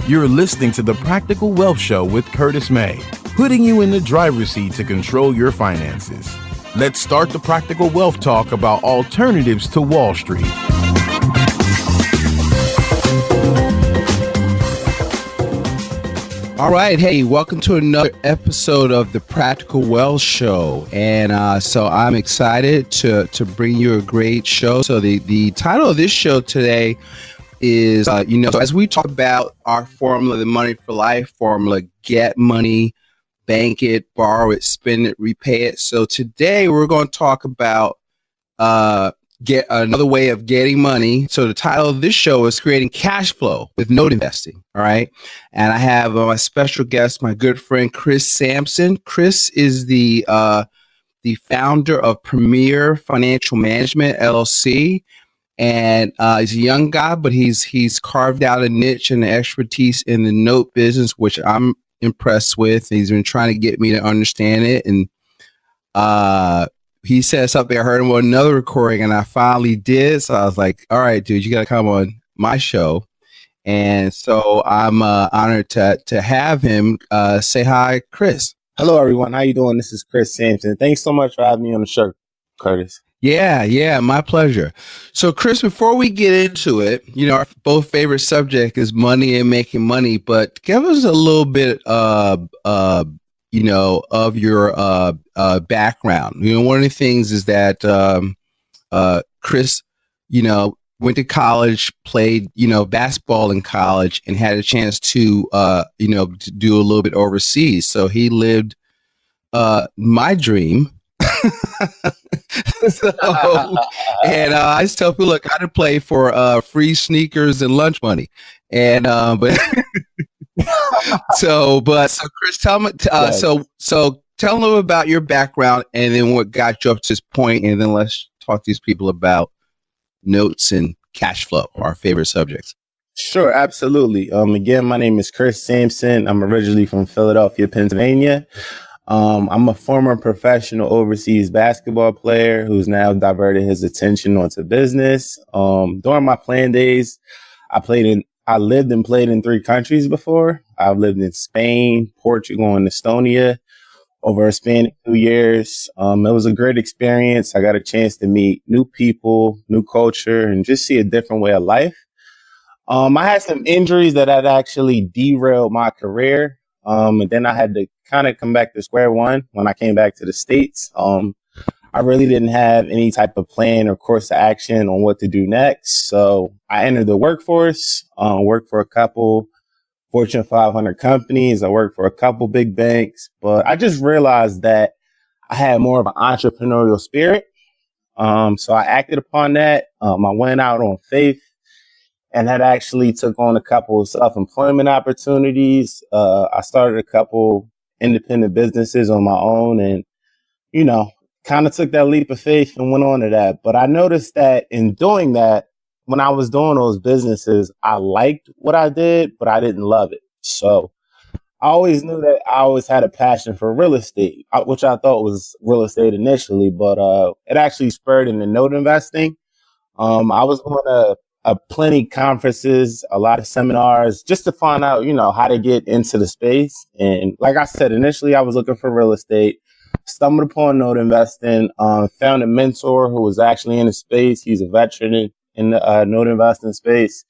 You're listening to the Practical Wealth Show with Curtis May, putting you in the driver's seat to control your finances. Let's start the Practical Wealth Talk about alternatives to Wall Street. All right. Hey, welcome to another episode of the Practical Wealth Show. And so I'm excited to bring you a great show. So the title of this show today is, so as we talk about our formula, the Money for Life formula, get money, bank it, borrow it, spend it, repay it. So today we're going to talk about get another way of getting money. So the title of this show is Creating Cash Flow with Note Investing. All right. And I have my special guest, my good friend, Chris Sampson. Chris is the founder of Premier Financial Management, LLC. And he's a young guy, but he's carved out a niche and expertise in the note business, which I'm impressed with. He's been trying to get me to understand it. And he said something, I heard him on another recording, and I finally did. So I was like, all right, dude, you got to come on my show. And so I'm honored to have him. Say hi, Chris. Hello, everyone. How you doing? This is Chris Sampson. Thanks so much for having me on the show, Curtis. Yeah, my pleasure. So, Chris, before we get into it, our both favorite subject is money and making money, but give us a little bit of your background. One of the things is that Chris, went to college, played, basketball in college, and had a chance to do a little bit overseas. So he lived my dream. And I just tell people, look, I had to play for free sneakers and lunch money, and but so Chris, tell me, so tell them about your background and then what got you up to this point, and then let's talk to these people about notes and cash flow, our favorite subjects. Sure, absolutely. Again, my name is Chris Sampson. I'm originally from Philadelphia, Pennsylvania. I'm a former professional overseas basketball player who's now diverted his attention onto business. During my playing days, I lived and played in 3 countries before. I've lived in Spain, Portugal, and Estonia over a span of 2 years. It was a great experience. I got a chance to meet new people, new culture, and just see a different way of life. I had some injuries that had actually derailed my career. And then I had to kind of come back to square one when I came back to the States. I really didn't have any type of plan or course of action on what to do next. So I entered the workforce, worked for a couple Fortune 500 companies. I worked for a couple big banks, but I just realized that I had more of an entrepreneurial spirit. So I acted upon that. I went out on faith. And that actually took on a couple of self-employment opportunities. I started a couple independent businesses on my own and, kind of took that leap of faith and went on to that. But I noticed that in doing that, when I was doing those businesses, I liked what I did, but I didn't love it. So I always knew that I always had a passion for real estate, which I thought was real estate initially, but it actually spurred into note investing. I was going to plenty conferences, a lot of seminars, just to find out, how to get into the space. And like I said, initially I was looking for real estate, stumbled upon note investing, found a mentor who was actually in the space. He's a veteran in the note investing space.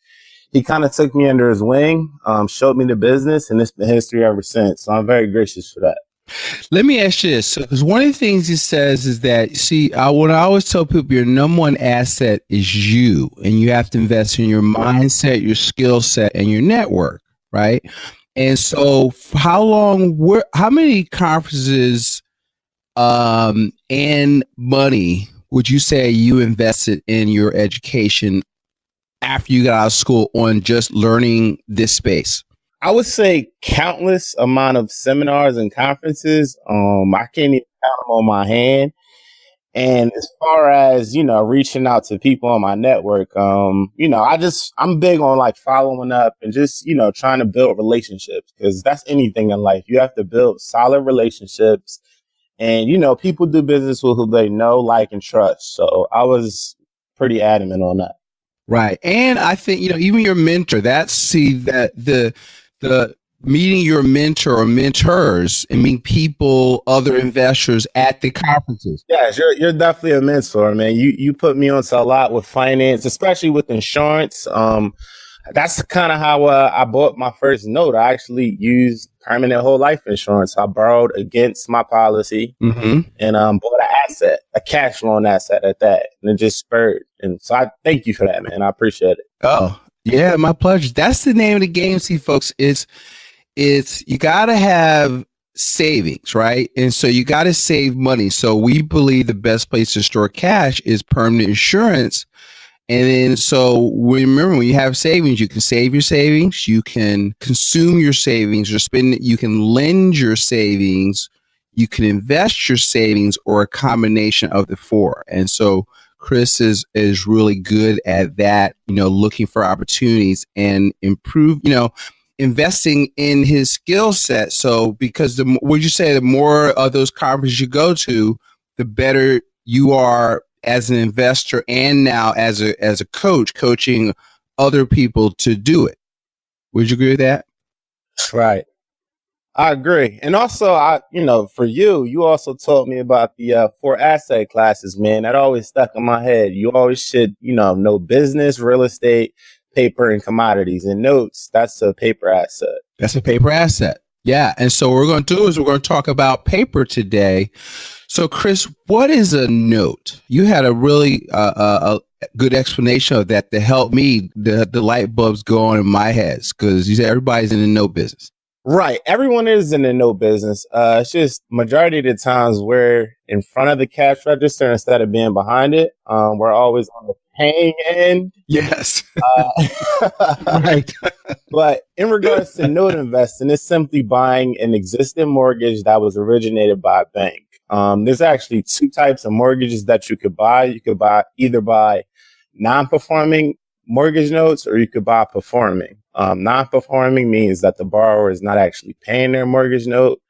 He kind of took me under his wing, showed me the business, and it's been history ever since. So I'm very gracious for that. Let me ask you this, because one of the things he says is that, when I always tell people your number one asset is you, and you have to invest in your mindset, your skill set, and your network, right? And so how many conferences and money would you say you invested in your education after you got out of school on just learning this space? I would say countless amount of seminars and conferences. I can't even count them on my hand. And as far as, reaching out to people on my network, I'm big on like following up and just, trying to build relationships, because that's anything in life. You have to build solid relationships and, people do business with who they know, like, and trust. So I was pretty adamant on that. Right. And I think, even your mentor, that the meeting your mentor or mentors and meeting people, other investors at the conferences. Yes, you're definitely a mentor, man. You put me onto a lot with finance, especially with insurance. That's kind of how I bought my first note. I actually used permanent whole life insurance. I borrowed against my policy and bought an asset, a cash loan asset at that, and it just spurred. And so I thank you for that, man. I appreciate it. Oh, yeah, my pleasure. That's the name of the game. See, folks, it's you got to have savings, right? And so you got to save money. So we believe the best place to store cash is permanent insurance. And then, so remember, when you have savings, you can save your savings, you can consume your savings or spend it, you can lend your savings, you can invest your savings, or a combination of the four. And so Chris is really good at that, looking for opportunities and improve, investing in his skill set. So because would you say the more of those conferences you go to, the better you are as an investor and now as a coach, coaching other people to do it. Would you agree with that? Right. I agree. And also, for you also taught me about the 4 asset classes, man. That always stuck in my head. You always should, know business, real estate, paper, and commodities. And notes, that's a paper asset. That's a paper asset. Yeah. And so what we're going to do is we're going to talk about paper today. So, Chris, what is a note? You had a really a good explanation of that to help me, the light bulbs go on in my head, because you said everybody's in the note business. Right. Everyone is in the note business. It's just majority of the times we're in front of the cash register instead of being behind it. We're always on the paying end. Yes. Right. But in regards to note investing, it's simply buying an existing mortgage that was originated by a bank. There's actually 2 types of mortgages that you could buy. You could either buy non-performing mortgage notes, or you could buy performing. Non-performing means that the borrower is not actually paying their mortgage note.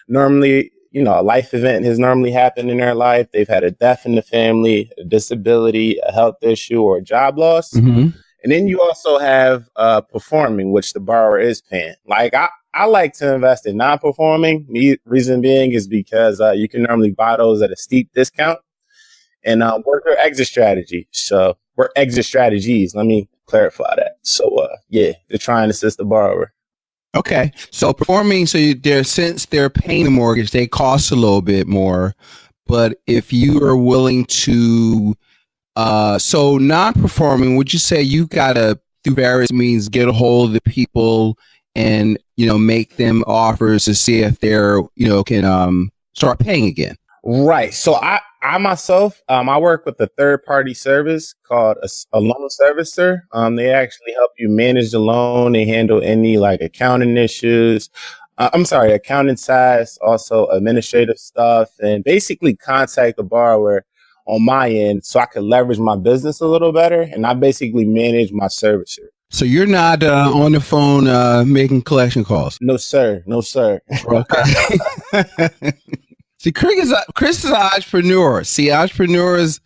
Normally, a life event has normally happened in their life. They've had a death in the family, a disability, a health issue, or a job loss. And then you also have performing, which the borrower is paying. Like I like to invest in non-performing. Reason being is because you can normally buy those at a steep discount and work your exit strategy. So work exit strategies. Let me clarify that. So they're trying to assist the borrower. Okay. So performing, since they're paying the mortgage, they cost a little bit more. But if you are willing to, so non-performing, would you say you got to, through various means, get a hold of the people and, make them offers to see if they're, can start paying again? Right. So I myself, I work with a third-party service called a loan servicer. They actually help you manage the loan. They handle any accounting issues. Accounting size, also administrative stuff, and basically contact the borrower on my end so I can leverage my business a little better. And I basically manage my servicer. So you're not on the phone making collection calls? No, sir. No, sir. Okay. See, Chris is an entrepreneur. See, entrepreneurs,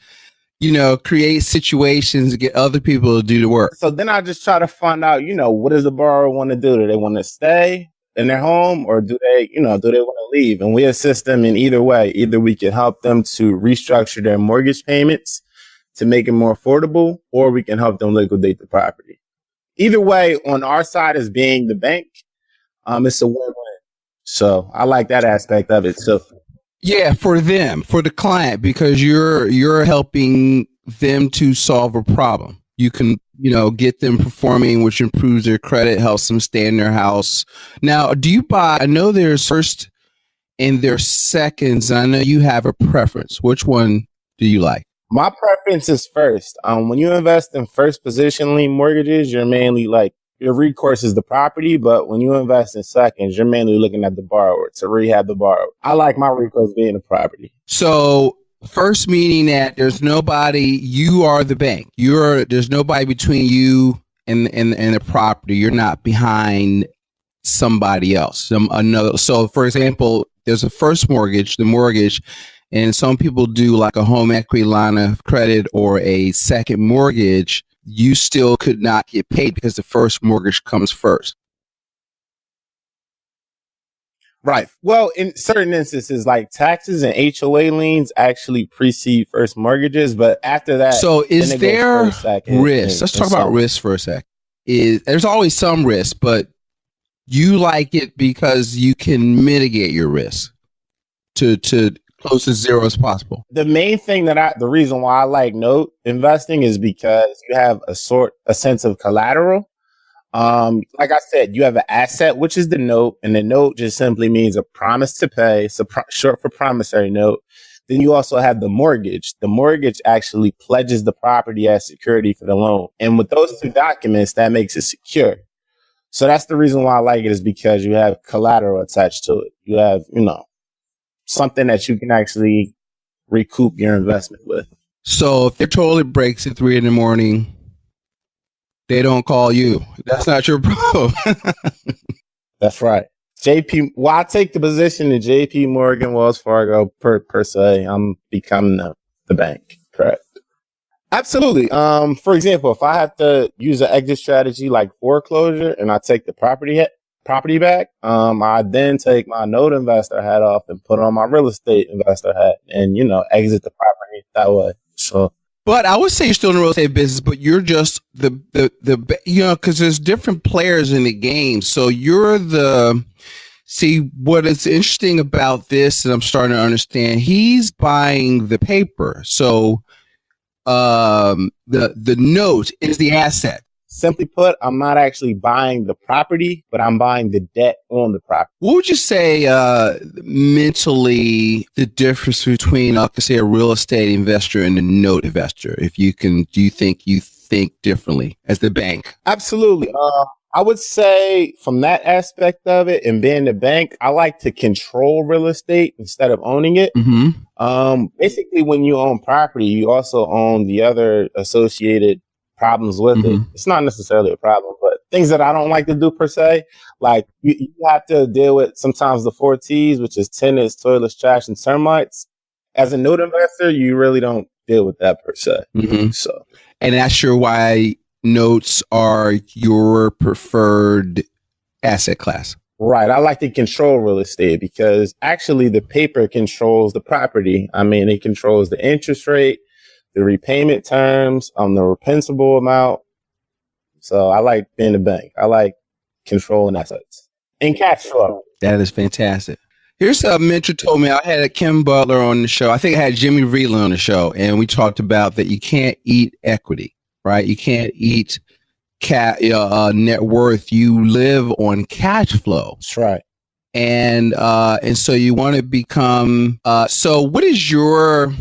create situations to get other people to do the work. So then I just try to find out, what does the borrower want to do? Do they want to stay in their home, or do they want to leave? And we assist them in either way. Either we can help them to restructure their mortgage payments to make it more affordable, or we can help them liquidate the property. Either way, on our side as being the bank, it's a win-win. So I like that aspect of it. So yeah, for them, for the client, because you're helping them to solve a problem. You can, get them performing, which improves their credit, helps them stay in their house. Now, do you buy? I know there's first and there's seconds. I know you have a preference. Which one do you like? My preference is first. When you invest in first position lien mortgages, you're mainly your recourse is the property, but when you invest in seconds, you're mainly looking at the borrower to rehab the borrower. I like my recourse being the property. So first, meaning that there's nobody, you are the bank. There's nobody between you and the property. You're not behind somebody else, another. So for example, there's a first mortgage, the mortgage, and some people do like a home equity line of credit or a second mortgage. You still could not get paid because the first mortgage comes first. Right. Well, in certain instances, like taxes and HOA liens actually precede first mortgages, but after that, So is then it goes there first, second, risk? Let's and talk so about on. risk for a sec. There's always some risk, but you like it because you can mitigate your risk to close to zero as possible. The main thing the reason why I like note investing is because you have a sense of collateral. Like I said, you have an asset, which is the note, and the note just simply means a promise to pay. So short for promissory note. Then you also have the mortgage. The mortgage actually pledges the property as security for the loan. And with those two documents, that makes it secure. So that's the reason why I like it, is because you have collateral attached to it. You have, something that you can actually recoup your investment with. So if their toilet breaks at 3 a.m, they don't call you. That's not your problem. That's right. I take the position in JP Morgan, Wells Fargo per se. I'm becoming the bank. Correct. Absolutely. For example, if I have to use an exit strategy like foreclosure and I take the property back, I then take my note investor hat off and put on my real estate investor hat and, exit the property that way. So. But I would say you're still in the real estate business, but you're just because there's different players in the game. So see, what is interesting about this, and I'm starting to understand, he's buying the paper. So the note is the asset. Simply put, I'm not actually buying the property, but I'm buying the debt on the property. What would you say mentally the difference between, say, a real estate investor and a note investor? Do you think you think differently as the bank? Absolutely. I would say from that aspect of it and being the bank, I like to control real estate instead of owning it. Mm-hmm. Basically, when you own property, you also own the other associated problems with it. It's not necessarily a problem, but things that I don't like to do per se, like you have to deal with sometimes the 4 T's, which is tenants, toilets, trash, and termites. As a note investor, you really don't deal with that per se. Mm-hmm. So, and that's sure why notes are your preferred asset class. Right. I like to control real estate because actually the paper controls the property. I mean, it controls the interest rate, the repayment terms, the repensable amount. So I like being a bank. I like controlling assets and cash flow. That is fantastic. Here's a mentor told me, I had Kim Butler on the show. I think I had Jimmy Vreeland on the show, and we talked about that you can't eat equity, right? You can't eat net worth. You live on cash flow. That's right. And so you want to become. So what is your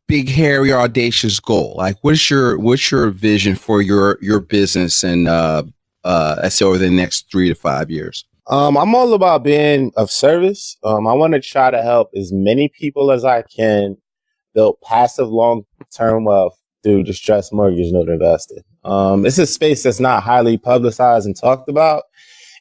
big, hairy, audacious goal? Like, what's your vision for your business and I say over the next 3 to 5 years? I'm all about being of service. I want to try to help as many people as I can build passive long-term wealth through distressed mortgage note investing. It's a space that's not highly publicized and talked about.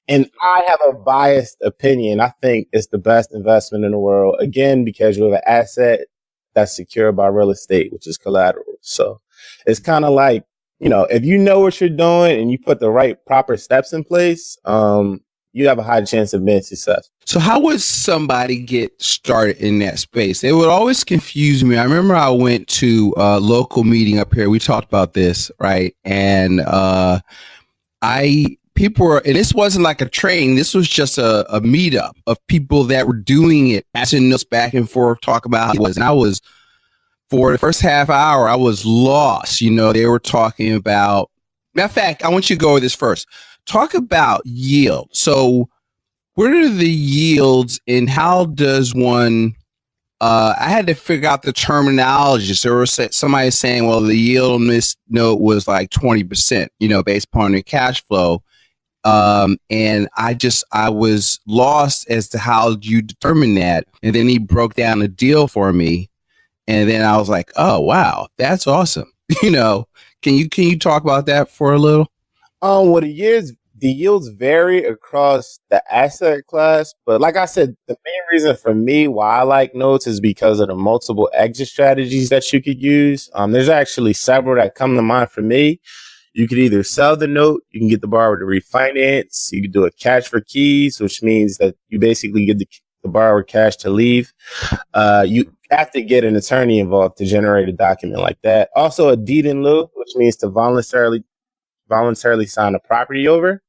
And I have a biased opinion. I think it's the best investment in the world, again, because you have an asset that's secured by real estate, which is collateral. So it's kind of like, if you know what you're doing and you put the right proper steps in place, you have a high chance of being successful. So how would somebody get started in that space? It would always confuse me. I remember I went to a local meeting up here. We talked about this, right? And people were, and this wasn't like a training. This was just a meetup of people that were doing it, passing notes back and forth, talk about how it was. And I was, for the first half hour, I was lost. They were talking about, matter of fact, I want you to go over this first. Talk about yield. So what are the yields and how does one, I had to figure out the terminology. So there was somebody saying, well, the yield on this note was like 20%, based upon their cash flow. And I was lost as to how you determine that. And then he broke down the deal for me. And then I was like, oh, wow, that's awesome. Can you talk about that for a little? Well, the yields vary across the asset class. But like I said, the main reason for me why I like notes is because of the multiple exit strategies that you could use. There's actually several that come to mind for me. You could either sell the note, you can get the borrower to refinance, you could do a cash for keys, which means that you basically give the borrower cash to leave. You have to get an attorney involved to generate a document like that. Also, a deed in lieu, which means to voluntarily sign a property over.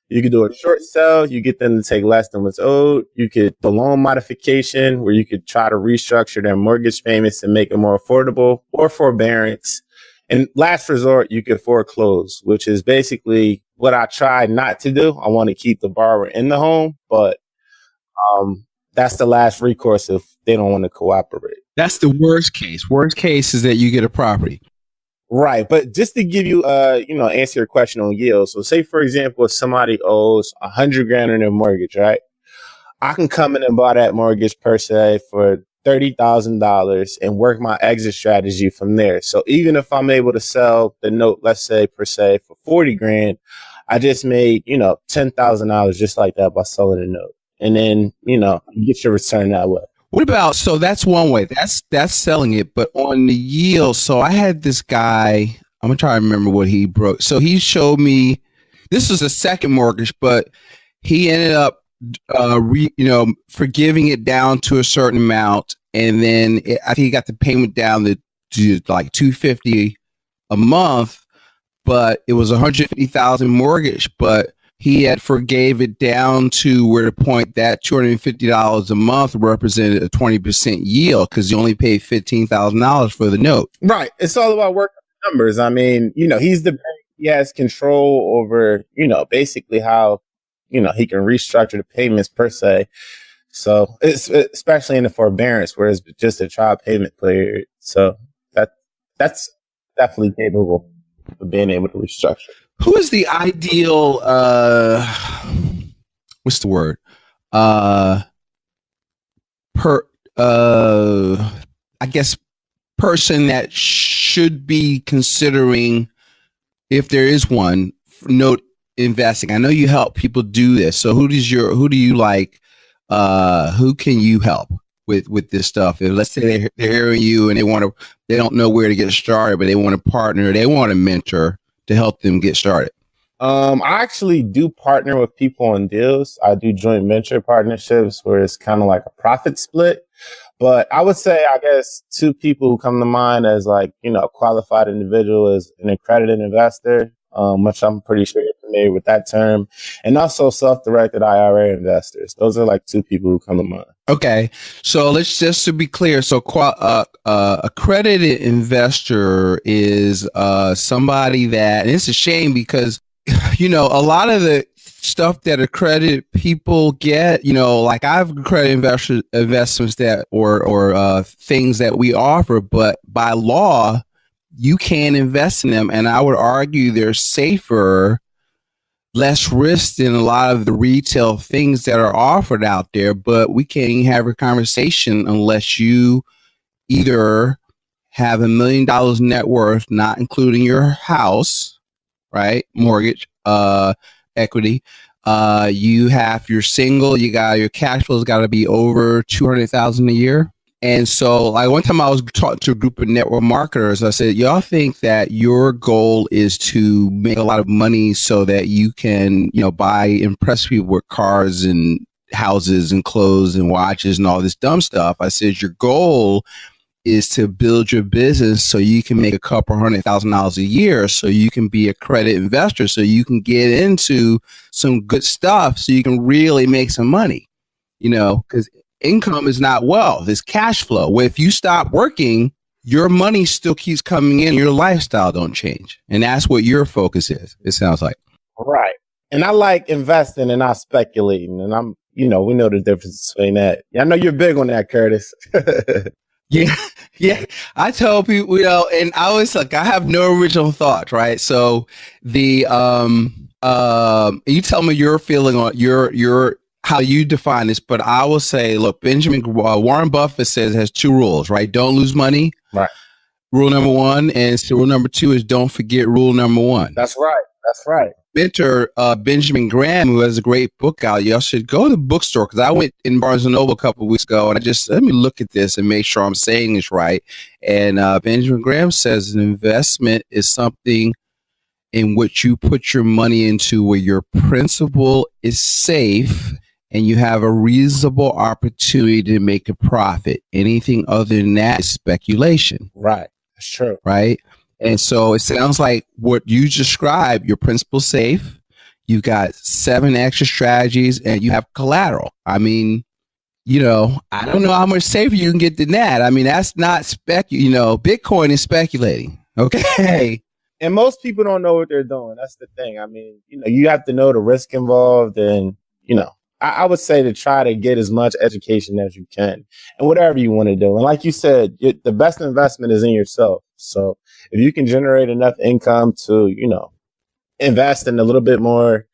You could do a short sale. You get them to take less than what's owed. You could do a loan modification where you could try to restructure their mortgage payments and make it more affordable, or forbearance. And last resort, you could foreclose, which is basically what I try not to do. I want to keep the borrower in the home, but that's the last recourse if they don't want to cooperate. That's the worst case. Worst case is that you get a property. Right. But just to give you, answer your question on yield. So say, for example, if somebody owes $100,000 in their mortgage, right? I can come in and buy that mortgage per se for $30,000 and work my exit strategy from there. So even if I'm able to sell the note, let's say per se for $40,000, I just made, $10,000 just like that by selling the note. And then, you get your return that way. What about, so that's one way, that's selling it, but on the yield, so I had this guy, I'm gonna try to remember what he broke. So he showed me, this was a second mortgage, but he ended up, forgiving it down to a certain amount. And then I think he got the payment down to like $250 a month, but it was $150,000 mortgage, but he had forgave it down to where the point that $250 a month represented a 20% yield because you only paid $15,000 for the note. Right. It's all about working numbers. I mean, he's the bank. He has control over, basically how, he can restructure the payments per se. So it's especially in the forbearance where it's just a trial payment period. So that's definitely capable of being able to restructure. Who is the ideal, what's the word? I guess person that should be considering, if there is one, note investing. I know you help people do this. So who do you like? Who can you help with this stuff? If, let's say they're hearing you and they don't know where to get started, but they want a partner, they want a mentor to help them get started. I actually do partner with people on deals. I do joint venture partnerships where it's kind of like a profit split. But I would say, I guess, two people who come to mind as like, qualified individual is an accredited investor, which I'm pretty sure you're familiar with that term, and also self-directed IRA investors. Those are like two people who come to mind. Okay. So let's just to be clear. So accredited investor is somebody that, and it's a shame because, a lot of the stuff that accredited people get, like I've accredited investments that or things that we offer, but by law, you can't invest in them. And I would argue they're safer, less risk than a lot of the retail things that are offered out there. But we can't even have a conversation unless you either have $1 million net worth, not including your house, right? Mortgage, equity. You're single, your cash flow's got to be over $200,000 a year. And so like one time I was talking to a group of network marketers, I said, y'all think that your goal is to make a lot of money so that you can, impress people with cars and houses and clothes and watches and all this dumb stuff. I said, your goal is to build your business so you can make a couple $100,000 a year, so you can be a credit investor, so you can get into some good stuff, so you can really make some money, because income is not wealth, it's cash flow. Where if you stop working, your money still keeps coming in, your lifestyle don't change. And that's what your focus is, it sounds like. Right. And I like investing and not speculating. And we know the difference between that. I know you're big on that, Curtis. Yeah. I tell people, and I always I have no original thoughts, right? So you tell me your feeling on your how you define this, but I will say, look, Warren Buffett says has two rules, right? Don't lose money. Right. Rule number one. And so rule number two is don't forget rule number one. That's right. Mentor Benjamin Graham, who has a great book out. Y'all should go to the bookstore, because I went in Barnes & Noble a couple of weeks ago, and let me look at this and make sure I'm saying this right. And Benjamin Graham says an investment is something in which you put your money into where your principal is safe and you have a reasonable opportunity to make a profit. Anything other than that is speculation. Right. That's true. Right. And so it sounds like what you described, your principal safe, you've got 7 extra strategies, and you have collateral. I mean, I don't know how much safer you can get than that. I mean, that's not Bitcoin is speculating. Okay. And most people don't know what they're doing. That's the thing. I mean, you have to know the risk involved, and, I would say to try to get as much education as you can and whatever you want to do. And like you said, the best investment is in yourself. So if you can generate enough income to, invest in a little bit more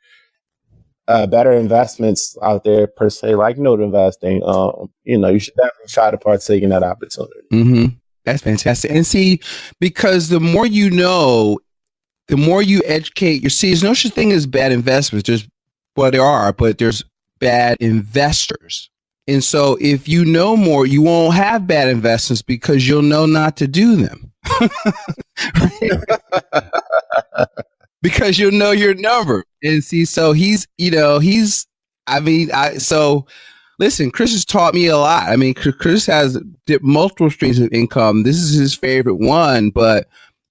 better investments out there per se, like note investing, you should definitely try to partake in that opportunity. Mm-hmm. That's fantastic. And see, because the more you know, the more you educate there's no such thing as bad investments. There's bad investors. And so if you know more, you won't have bad investments because you'll know not to do them. Because you'll know your number. And see, so listen, Chris has taught me a lot. I mean, Chris has multiple streams of income. This is his favorite one, but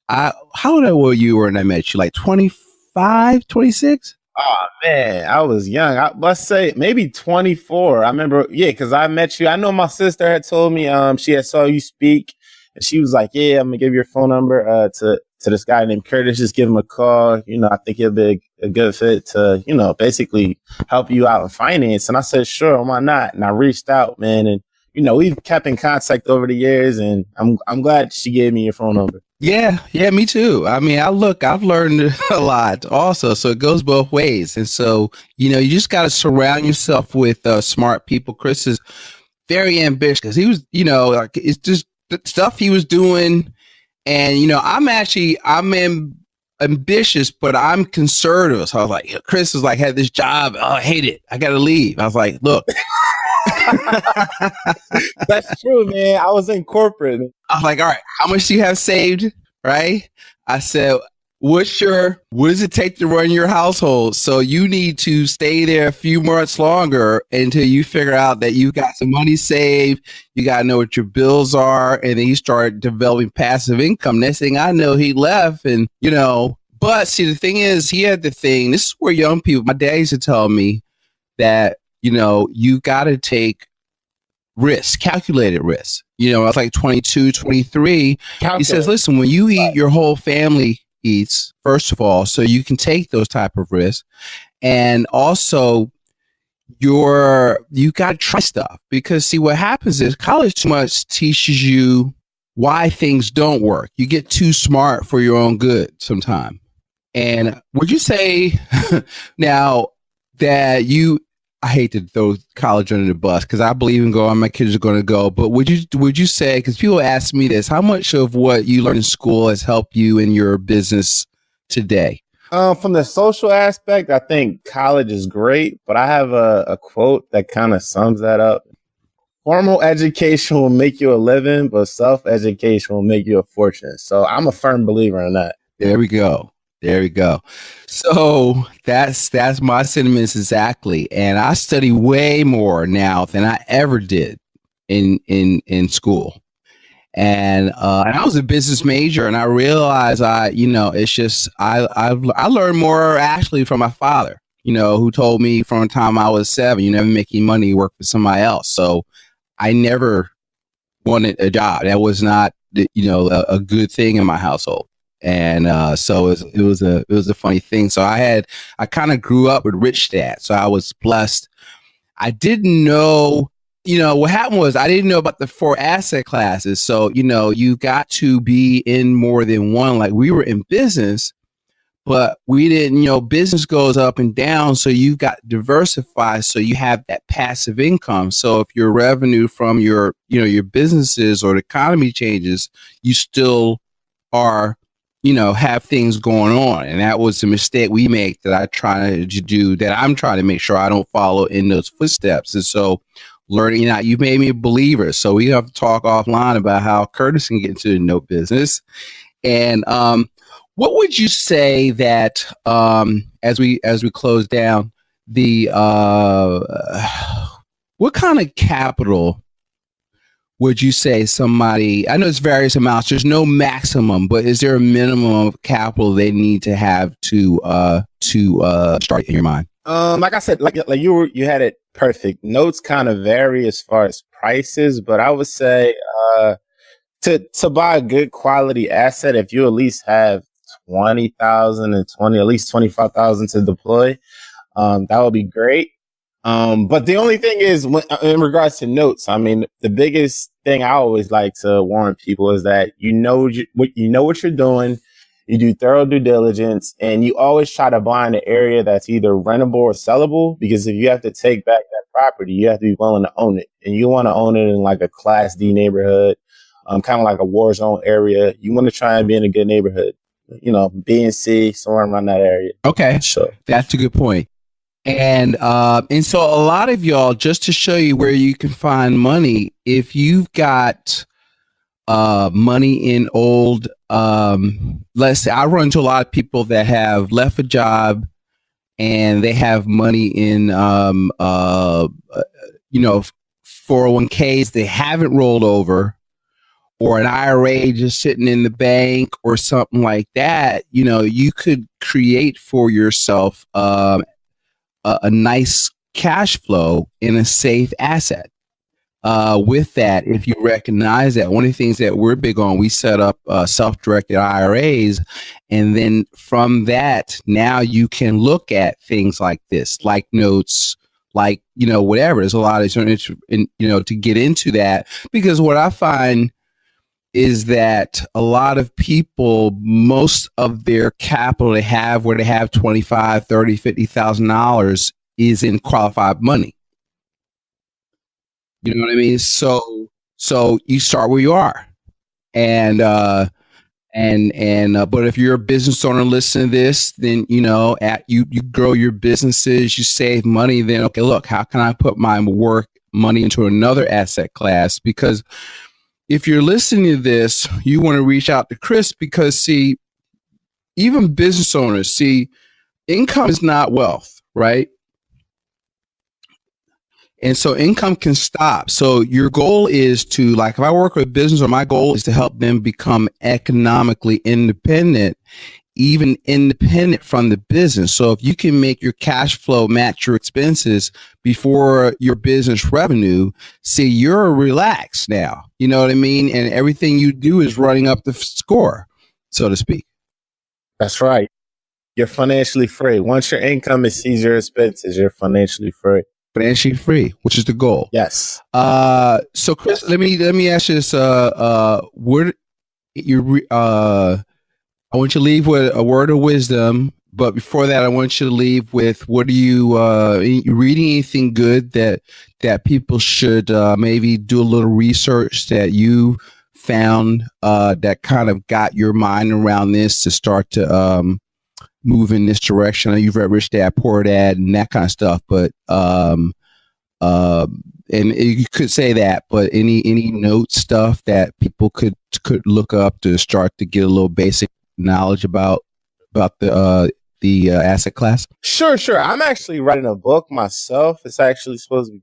how old were you when I met you? Like 25, 26? Oh man, I was young. Let's say maybe 24. I remember, because I met you. I know my sister had told me she had saw you speak, and she was like, "Yeah, I'm gonna give your phone number to this guy named Curtis. Just give him a call. I think he'll be a good fit to basically help you out in finance." And I said, "Sure, why not?" And I reached out, man, and we've kept in contact over the years, and I'm glad she gave me your phone number. Yeah, me too. I mean, I've learned a lot also, so it goes both ways. And so, you just got to surround yourself with smart people. Chris is very ambitious because he was, it's just the stuff he was doing. And, I'm ambitious, but I'm conservative. So I was like, Chris was like, had this job. Oh, I hate it. I got to leave. I was like, look. That's true, man. I was in corporate. I was like, all right, how much do you have saved? Right? I said, what does it take to run your household? So you need to stay there a few months longer until you figure out that you got some money saved. You got to know what your bills are. And then you start developing passive income. Next thing I know, he left and, but see, the thing is, this is where young people, my dad used to tell me that, you got to take risk, calculated risk. I was like 22, 23. He says, listen, when you eat, your whole family eats, first of all, so you can take those type of risks. And also you got to try stuff, because see, what happens is college too much teaches you why things don't work. You get too smart for your own good sometime. And would you say now that I hate to throw college under the bus because I believe in going, my kids are going to go. But would you say, because people ask me this, how much of what you learned in school has helped you in your business today? From the social aspect, I think college is great, but I have a quote that kind of sums that up. Formal education will make you a living, but self-education will make you a fortune. So I'm a firm believer in that. There we go. So that's my sentiments exactly. And I study way more now than I ever did in school. And I was a business major, and I realized it's just I learned more actually from my father, who told me from the time I was 7, you never make any money, work for somebody else. So I never wanted a job. That was not a good thing in my household. And so it was a funny thing. So I kind of grew up with rich dad. So I was blessed. I didn't know, what happened was I didn't know about the 4 asset classes. So, you got to be in more than one. Like we were in business, but we didn't, business goes up and down. So you got diversified. So you have that passive income. So if your revenue from your businesses or the economy changes, you still are have things going on. And that was the mistake we make that I'm trying to make sure I don't follow in those footsteps. And so learning, you made me a believer. So we have to talk offline about how Curtis can get into the note business. And what would you say that as we close down, the what kind of capital would you say somebody, I know it's various amounts, there's no maximum, but is there a minimum of capital they need to have to start in your mind? Like I said, like you had it perfect. Notes kind of vary as far as prices, but I would say to buy a good quality asset, if you at least have 20,000 and at least 25,000 to deploy, that would be great. But the only thing is, in regards to notes, I mean, the biggest thing I always like to warn people is that you know what you're doing, you do thorough due diligence, and you always try to buy in an area that's either rentable or sellable. Because if you have to take back that property, you have to be willing to own it, and you want to own it in like a Class D neighborhood, kind of like a war zone area. You want to try and be in a good neighborhood, B and C, somewhere around that area. Okay, sure, that's a good point. And so a lot of y'all, just to show you where you can find money, if you've got money in old, let's say, I run into a lot of people that have left a job and they have money in 401ks they haven't rolled over, or an IRA just sitting in the bank or something like that. You could create for yourself a nice cash flow in a safe asset. With that, if you recognize that, one of the things that we're big on, we set up self-directed IRAs, and then from that, now you can look at things like this, like notes, like whatever. There's a lot of to get into that, because what I find is that a lot of people, most of their capital they have, where they have $25,000, $30,000, $50,000, is in qualified money. You know what I mean? So you start where you are, and but if you're a business owner listening to this, then you grow your businesses, you save money. Then okay, look, how can I put my money into another asset class? Because if you're listening to this, you want to reach out to Chris, because see, even business owners, see, income is not wealth, right? And so income can stop. So your goal is to, like, if I work with a business owner, my goal is to help them become economically independent, even independent from the business. So if you can make your cash flow match your expenses before your business revenue, see, you're relaxed now. You know what I mean? And everything you do is running up the score, so to speak. That's right. You're financially free. Once your income exceeds your expenses, you're financially free. Financially free, which is the goal. Yes. So Chris, let me ask you this. Where you I want you to leave with a word of wisdom, but before that, I want you to leave with, what are you reading anything good that people should maybe do a little research that you found that kind of got your mind around this to start to move in this direction? I know you've read Rich Dad Poor Dad and that kind of stuff, but and you could say that, but any note stuff that people could look up to start to get a little basic knowledge about the asset class? Sure. I'm actually writing a book myself. It's actually supposed to be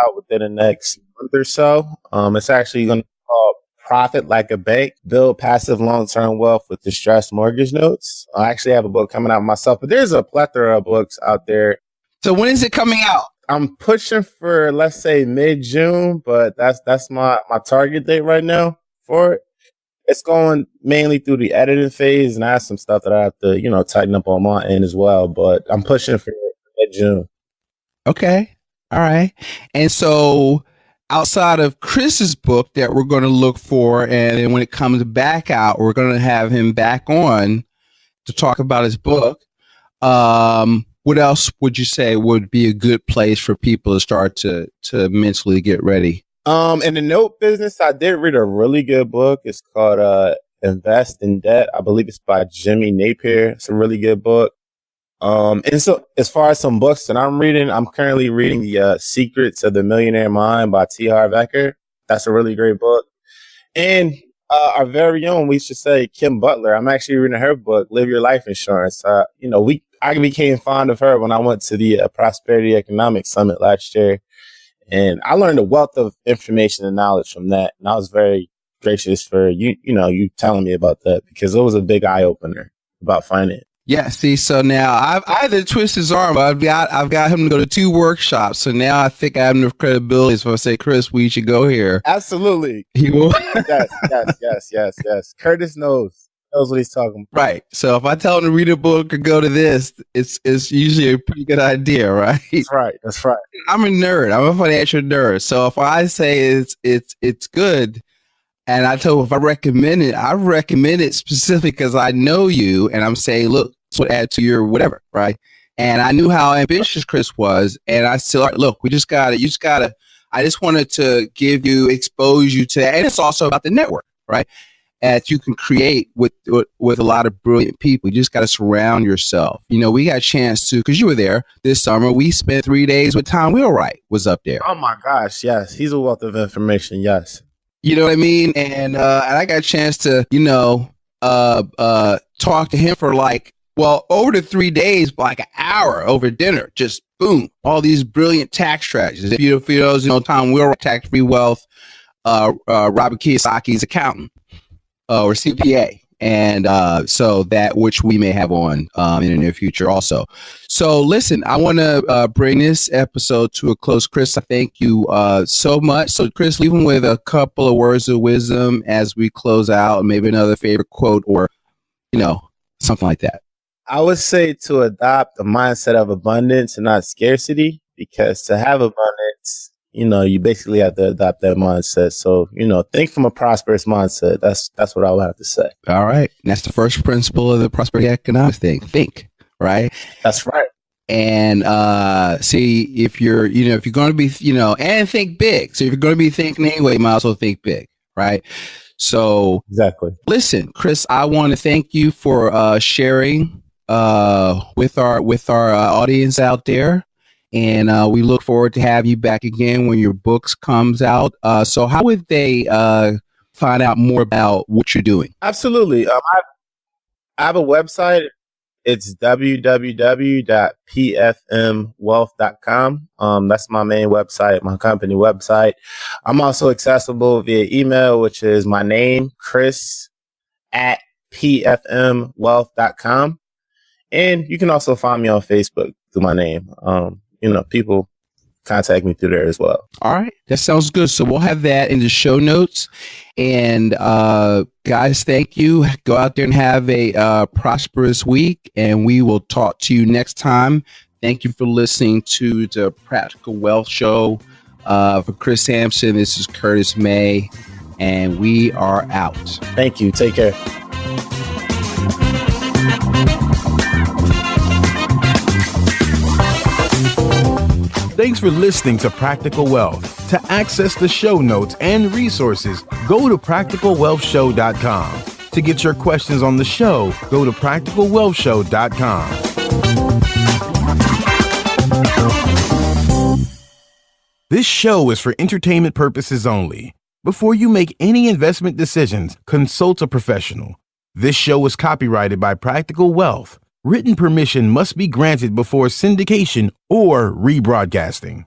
out within the next month or so. It's actually going to be called Profit Like a Bank, Build Passive Long-Term Wealth with Distressed Mortgage Notes. I actually have a book coming out myself, but there's a plethora of books out there. So when is it coming out? I'm pushing for, let's say, mid-June, but that's my target date right now for it. It's going mainly through the editing phase, and I have some stuff that I have to, tighten up on my end as well, but I'm pushing for mid-June. Okay. All right. And so outside of Chris's book that we're going to look for, and then when it comes back out, we're going to have him back on to talk about his book. What else would you say would be a good place for people to start to mentally get ready? In the note business, I did read a really good book. It's called Invest in Debt. I believe it's by Jimmy Napier. It's a really good book. And so as far as some books that I'm reading, I'm currently reading The Secrets of the Millionaire Mind by T. Harv Eker. That's a really great book. And our very own, we should say, Kim Butler. I'm actually reading her book, Live Your Life Insurance. I became fond of her when I went to the Prosperity Economics Summit last year. And I learned a wealth of information and knowledge from that. And I was very gracious for you telling me about that, because it was a big eye opener about finance. Yeah, see, so now I had to twist his arm. I've got him to go to 2 workshops. So now I think I have enough credibility. So if I say, Chris, we should go here. Absolutely. He will. Yes. Curtis knows what he's talking about. Right. So if I tell him to read a book or go to this, it's usually a pretty good idea, right? That's right. I'm a nerd. I'm a financial nerd. So if I say it's good, and I told him if I recommend it specifically because I know you, and I'm saying, look, this would add to your whatever, right? And I knew how ambitious Chris was, and I said, look, you just gotta. I just wanted to expose you to that, and it's also about the network, right? That you can create with a lot of brilliant people. You just got to surround yourself. We got a chance to, because you were there this summer. We spent 3 days with Tom Wheelwright was up there. Oh my gosh, yes, he's a wealth of information. Yes. You know what I mean? And I got a chance to, talk to him for over the 3 days, like an hour over dinner. Just boom, all these brilliant tax strategies. If you know, Tom Wheelwright, Tax-Free Wealth, Robert Kiyosaki's accountant or CPA. And so that which we may have on in the near future also. So listen, I want to bring this episode to a close. Chris, I thank you so much. So Chris, leave them with a couple of words of wisdom as we close out, maybe another favorite quote or, something like that. I would say to adopt a mindset of abundance and not scarcity, because to have abundance, you basically have to adopt that mindset. So, think from a prosperous mindset. That's what I would have to say. All right. And that's the first principle of the prosperity economics thing. Think, right? That's right. And see, if you're going to be, and think big. So if you're going to be thinking anyway, you might as well think big, right? So exactly. Listen, Chris, I want to thank you for sharing with our audience out there. And we look forward to have you back again when your books comes out. So how would they find out more about what you're doing? Absolutely. I have a website. It's www.pfmwealth.com. That's my main website, my company website. I'm also accessible via email, which is my name, chris@pfmwealth.com. And you can also find me on Facebook through my name. People contact me through there as well. All right. That sounds good. So we'll have that in the show notes. And guys, thank you. Go out there and have a prosperous week. And we will talk to you next time. Thank you for listening to the Practical Wealth Show. For Chris Sampson, this is Curtis May. And we are out. Thank you. Take care. Thanks for listening to Practical Wealth. To access the show notes and resources, go to practicalwealthshow.com. To get your questions on the show, go to practicalwealthshow.com. This show is for entertainment purposes only. Before you make any investment decisions, consult a professional. This show is copyrighted by Practical Wealth. Written permission must be granted before syndication or rebroadcasting.